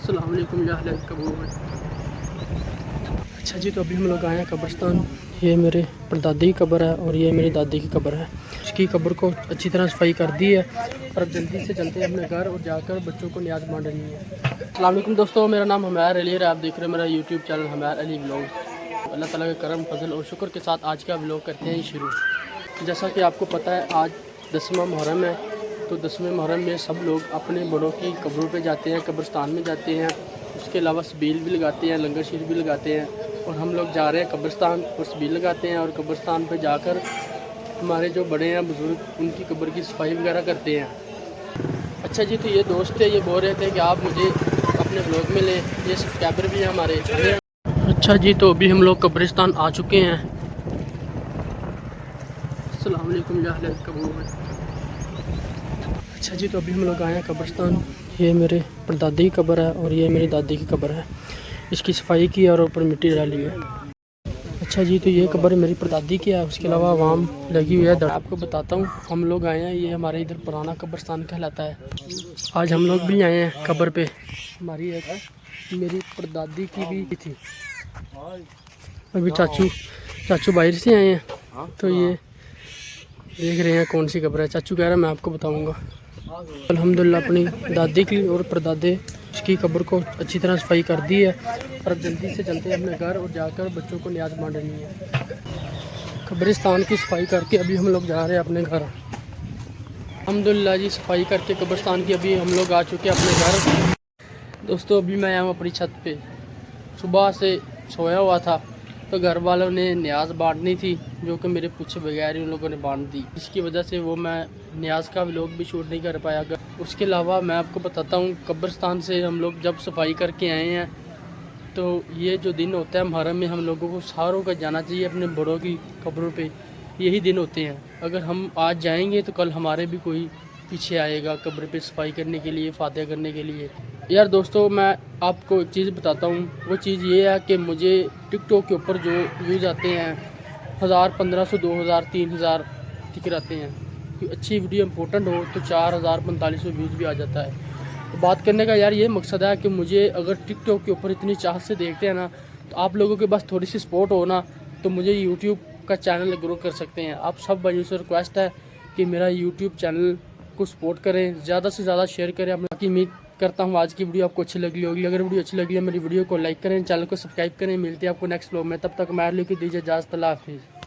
अस्सलाम वालेकुम या अहल कबूर। अच्छा जी, तो अभी हम लोग आए हैं कब्रिस्तान। ये मेरे परदादी की कब्र है और ये मेरी दादी की कब्र है। उसकी कब्र को अच्छी तरह सफाई कर दी है और अब जल्दी से चलते हैं अपने घर और जाकर बच्चों को नियाज बांटनी है। अस्सलाम वालेकुम दोस्तों, मेरा नाम हमार अली है। आप देख रहे हैं मेरा यूट्यूब चैनल हमार अली व्लॉग। अल्लाह ताला के करम फजल और शुक्र के साथ आज का व्लॉग करते हैं शुरू। जैसा कि आपको पता है आज 10वां मुहर्रम है, तो 10वें मुहर्रम में सब लोग अपने बड़ों की कब्रों पे जाते हैं, कब्रिस्तान में जाते हैं। उसके अलावा सबील भी लगाते हैं, लंगर शीर भी लगाते हैं और हम लोग जा रहे हैं कब्रिस्तान और सबील लगाते हैं और कब्रिस्तान पे जाकर हमारे जो बड़े हैं बुज़ुर्ग उनकी कब्र की सफाई वगैरह करते हैं। अच्छा जी, तो ये दोस्त थे, ये बोल रहे थे कि आप मुझे अपने ब्लॉग में लें, ये सब्सक्राइबर भी हैं हमारे। अच्छा जी, तो अभी हम लोग कब्रिस्तान आ चुके हैं। अस्सलाम वालेकुम या अहल कबूर। अच्छा जी, तो अभी हम लोग आए हैं कब्रिस्तान। ये मेरे परदादी की कब्र है और ये मेरी दादी की कब्र है। इसकी सफाई की और ऊपर मिट्टी डाली है। अच्छा जी, तो ये कब्र मेरी परदादी की है, उसके अलावा आवाम लगी हुई है। आपको बताता हूँ, हम लोग आए हैं, ये हमारे इधर पुराना कब्रिस्तान कहलाता है। आज हम लोग भी आए हैं कब्र पे। हमारी एक मेरी परदादी की भी थी। अभी चाचू बाहर से आए हैं, तो ये देख रहे हैं कौन सी कब्र है। चाचू कह रहा है मैं आपको बताऊंगा। अल्हम्दुलिल्लाह अपनी दादी की और परदादे की कब्र को अच्छी तरह सफाई कर दी है और अब जल्दी से चलते हैं अपने घर और जाकर बच्चों को नियाज बांटनी है। कब्रिस्तान की सफाई करके अभी हम लोग जा रहे हैं अपने घर। अल्हम्दुलिल्लाह जी, सफाई करके कब्रिस्तान की अभी हम लोग आ चुके हैं अपने घर। दोस्तों, अभी मैं आया हूँ अपनी छत पे। सुबह से सोया हुआ था तो घर वालों ने न्याज बांटनी थी, जो कि मेरे पूछे बगैर ही उन लोगों ने बांट दी। इसकी वजह से वो मैं न्याज का व्लॉग भी शूट नहीं कर पाया। उसके अलावा मैं आपको बताता हूँ, कब्रिस्तान से हम लोग जब सफाई करके आए हैं तो ये जो दिन होता है मुहर्रम में, हम लोगों को सारों का जाना चाहिए अपने बड़ों की कब्रों पे। यही दिन होते हैं, अगर हम आज जाएंगे तो कल हमारे भी कोई पीछे आएगा कब्र पे सफाई करने के लिए, फातिहा करने के लिए। यार दोस्तों, मैं आपको एक चीज़ बताता हूँ। वो चीज़ ये है कि मुझे टिकटॉक के ऊपर जो व्यूज़ आते हैं 1000, 1500, 2000, 3000 टिक आते हैं। कोई अच्छी वीडियो इंपॉर्टेंट हो तो 4000, 4500 व्यूज़ भी आ जाता है। तो बात करने का यार ये मकसद है कि मुझे अगर टिकटॉक के ऊपर इतनी चाह से देखते हैं ना, तो आप लोगों के बस थोड़ी सी सपोर्ट हो ना, तो मुझे यूट्यूब का चैनल ग्रो कर सकते हैं। आप सब भाइयों से रिक्वेस्ट है कि मेरा यूट्यूब चैनल को सपोर्ट करें, ज़्यादा से ज़्यादा शेयर करें। बाकी उम्मीद करता हूँ आज की वीडियो आपको अच्छी लगी होगी। अगर वीडियो अच्छी लगी है मेरी वीडियो को लाइक करें, चैनल को सब्सक्राइब करें। मिलते हैं आपको नेक्स्ट व्लॉग में, तब तक मैं लेके दीजिए इजाज़त। अल्लाह हाफिज़।